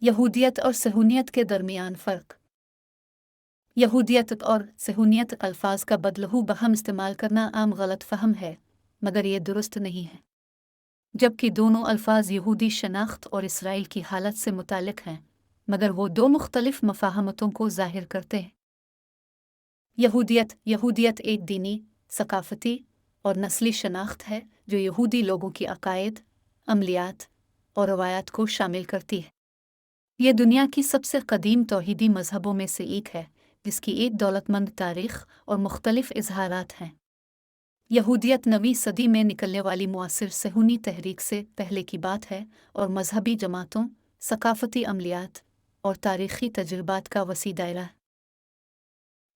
यहूदियत और सहूनियत के दरमियान फ़र्क। यहूदियत और सहूनियत अल्फाज का बदलहू बहम इस्तेमाल करना आम गलत फ़हम है, मगर ये दुरुस्त नहीं है। जबकि दोनों अल्फाज यहूदी शनाख्त और इसराइल की हालत से मुतालिक हैं, मगर वो दो मुख्तलिफ मफ़ाहमतों को ज़ाहिर करते हैं। यहूदियत एक दीनी, सकाफ़ती और नस्ली शनाख्त है जो यहूदी लोगों की अकायद, अमलियात और रवायात को शामिल करती है। ये दुनिया की सबसे कदीम तौहीदी मज़हबों में से एक है, जिसकी एक दौलतमंद तारीख़ और मुख्तलिफ इजहारात हैं। यहूदियत 9वीं सदी में निकलने वाली मुआसिर सहूनी तहरीक से पहले की बात है और मजहबी जमातों, सकाफ़ती अमलियात और तारीख़ी तजुर्बात का वसी दायरा है।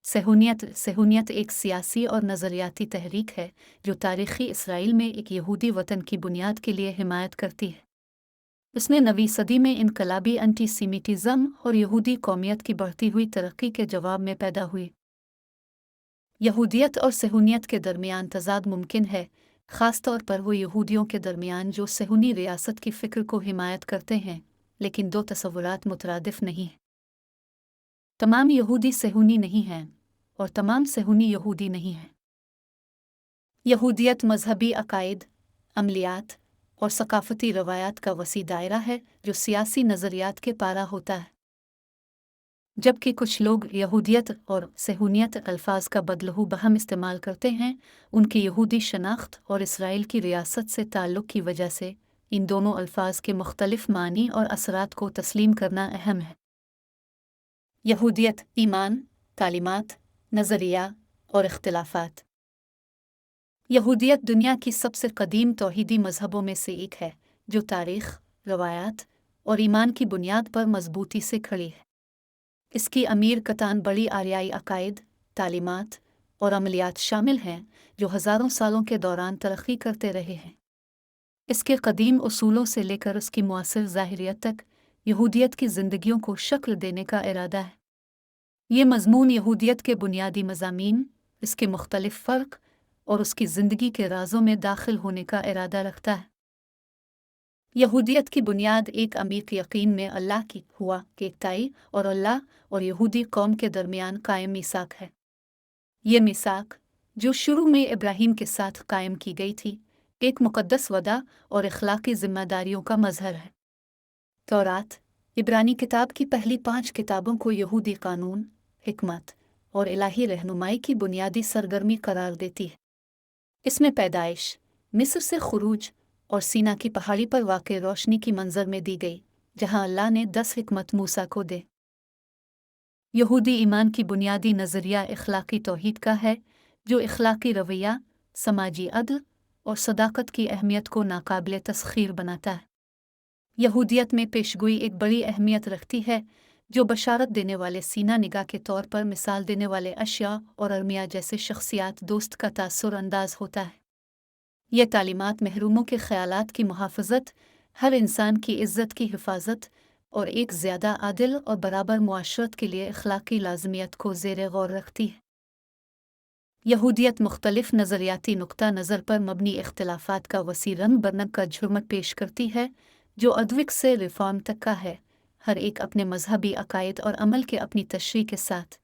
सहूनियत एक सियासी और नज़रियाती तहरीक है जो तारीख़ी इसराइल में एक यहूदी वतन की बुनियाद के लिए हिमायत करती है। इसने 9वीं सदी में इनकलाबी एंटीसेमिटिज़्म और यहूदी कौमियत की बढ़ती हुई तरक्की के जवाब में पैदा हुई। यहूदियत और सहूनियत के दरमियान तज़ाद मुमकिन है, ख़ास तौर पर वो यहूदियों के दरमियान जो सहूनी रियासत की फ़िक्र को हिमायत करते हैं, लेकिन दो तसव्वुरात मुतरादिफ नहीं हैं। तमाम यहूदी सहूनी नहीं हैं और तमाम सहूनी यहूदी नहीं हैं। यहूदियत मजहबी अकायद, अमलियात और सकाफ़ती रवायात का वसी दायरा है जो सियासी नज़रियात के पारा होता है। जबकि कुछ लोग यहूदियत और सहूनियत अल्फाज का बदलहू बहम इस्तेमाल करते हैं, उनकी यहूदी शनाख्त और इसराइल की रियासत से ताल्लुक़ की वजह से इन दोनों अल्फाज के मुख्तलिफ मानी और असरात को तस्लीम करना अहम है। यहूदियत ईमान, तालीमात, नज़रिया और इख्तिलाफ़ात। यहूदियत दुनिया की सबसे कदीम तौहीदी मज़हबों में से एक है जो तारीख़, रवायात और ईमान की बुनियाद पर मजबूती से खड़ी है। इसकी अमीर कतान बड़ी आर्याई अकायद, तालीमात और अमलियात शामिल हैं जो हज़ारों सालों के दौरान तरक्की करते रहे हैं। इसके कदीम उसूलों से लेकर उसकी मुआसिर ज़ाहिरियत तक यहूदियत की ज़िंदगियों को शक्ल देने का इरादा है। ये मज़मून यहूदियत के बुनियादी मज़ामीन, इसके मुख्तलिफ फ़र्क और उसकी ज़िंदगी के राज़ों में दाखिल होने का इरादा रखता है। यहूदियत की बुनियाद एक अमीर यकीन में अल्लाह की हुआ कि एकताई और अल्लाह और यहूदी कौम के दरमियान कायम मीसाक है। ये मीसाक, जो शुरू में इब्राहीम के साथ कायम की गई थी, एक मुक़द्दस वदा और इखलाकी ज़िम्मेदारियों का मज़हर है। तौरात, इब्रानी किताब की पहली 5 किताबों को यहूदी कानून, हिकमत और इलाही रहनुमाई की बुनियादी सरगर्मी करार देती है। इसमें पैदाइश, मिस्र से खुरूज और सीना की पहाड़ी पर वाक़े रोशनी की मंजर में दी गई, जहां अल्लाह ने 10 हिकमत मूसा को दे। यहूदी ईमान की बुनियादी नज़रिया इखलाकी तौहीद का है, जो इखलाकी रवैया, समाजी अदल और सदाकत की अहमियत को नाकाबिले तस्खीर बनाता है। यहूदियत में पेशगोई एक बड़ी अहमियत रखती है, जो बशारत देने वाले सीना निगाह के तौर पर मिसाल देने वाले अशिया और अरमिया जैसे शख्सियात दोस्त का तासुर अंदाज होता है। यह तालीमात महरूमों के ख़यालात की मुहाफ़ज़त, हर इंसान की इज़्ज़त की हिफाजत और एक ज़्यादा आदिल और बराबर मुआशरत के लिए अखलाकी लाज़मियत को ज़ेर गौर रखती है। यहूदियत मुख्तलिफ नज़रियाती नुक्ता नज़र पर मबनी इख्तिलाफ़ात का वसी रंग बरंग का झुरमट पेश करती है, जो अद्विक से रिफ़ॉर्म तक का है, हर एक अपने मजहबी अकायद और अमल के अपनी तशरीह के साथ।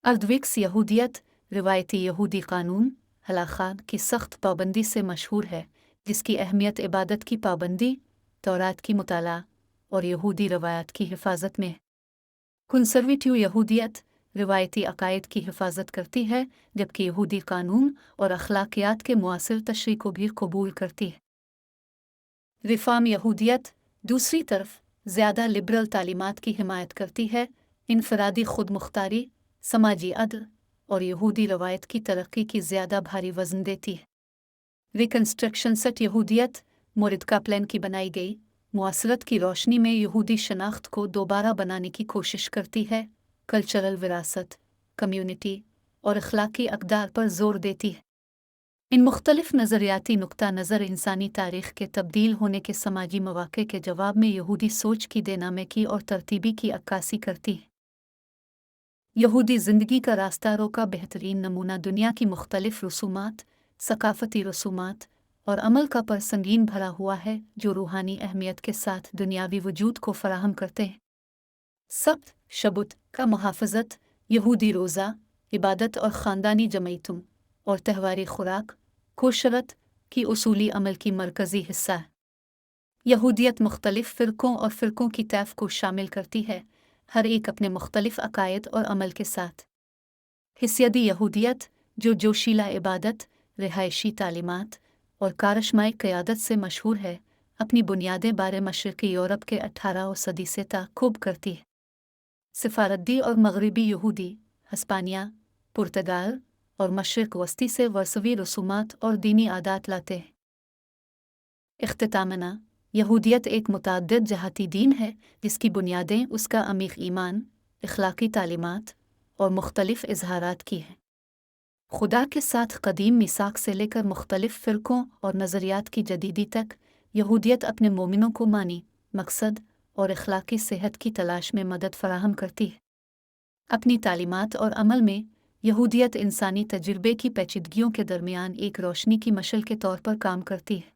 अद्विक्स यहूदियत रिवायती यहूदी कानून, हलाख़ात की सख्त पाबंदी से मशहूर है, जिसकी अहमियत इबादत की पाबंदी, तौरात की मुताला और यहूदी रवायात की हिफाजत में है। कंसर्वेटिव यहूदियत रिवायती अकायद की हिफाजत करती है, जबकि यहूदी कानून और अखलाकियात के मुआसिर तशरीह को भी कबूल करती है। रिफॉर्म यहूदियत दूसरी तरफ ज़्यादा लिबरल तालीमात की हिमायत करती है, इनफरादी खुद मुख्तारी, समाजी अदल और यहूदी रवायत की तरक्की की ज़्यादा भारी वज़न देती है। रिकन्स्ट्रक्शन सेट यहूदियत मुरिदका प्लान की बनाई गई मुआसरत की रोशनी में यहूदी शनाख्त को दोबारा बनाने की कोशिश करती है, कल्चरल विरासत, कम्युनिटी और अखलाकी अक़दार पर जोर देती है। इन मुख्तलिफ नज़रियाती नुक्ता नज़र इंसानी तारीख़ के तब्दील होने के समाजी मौक़े के जवाब में यहूदी सोच की देनामे की और तरतीबी की अक्कासी करती है। यहूदी ज़िंदगी का रास्ता रोका बेहतरीन नमूना दुनिया की मुख्तलिफ रसूमात, सकाफ़ती रसूमात اور عمل کا پر سنگین بھرا ہوا ہے جو روحانی اہمیت کے ساتھ دنیاوی وجود کو فراہم کرتے ہیں۔ سبت شبت کا محافظت، یہودی روزہ، عبادت اور خاندانی جمعیتوں اور تہواری خوراک کوشرت کی اصولی عمل کی مرکزی حصہ ہے۔ یہودیت مختلف فرقوں اور فرقوں کی طیف کو شامل کرتی ہے، ہر ایک اپنے مختلف عقائد اور عمل کے ساتھ۔ حسیدی یہودیت جو جوشیلا عبادت، رہائشی تعلیمات اور کارشمائی قیادت سے مشہور ہے، اپنی بنیادیں بارے مشرقی یورپ کے 18 صدی سے تعقب کرتی ہے۔ سفاردی اور مغربی یہودی ہسپانیہ، پرتگال اور مشرق وسطی سے ورثوی رسومات اور دینی عادات لاتے ہیں۔ اختتاماً، یہودیت ایک متعدد جہتی دین ہے جس کی بنیادیں اس کا عمیق ایمان، اخلاقی تعلیمات اور مختلف اظہارات کی ہیں۔ خدا کے ساتھ قدیم میثاق سے لے کر مختلف فرقوں اور نظریات کی جدیدی تک، یہودیت اپنے مومنوں کو معنی، مقصد اور اخلاقی صحت کی تلاش میں مدد فراہم کرتی ہے۔ اپنی تعلیمات اور عمل میں، یہودیت انسانی تجربے کی پیچیدگیوں کے درمیان ایک روشنی کی مشعل کے طور پر کام کرتی ہے۔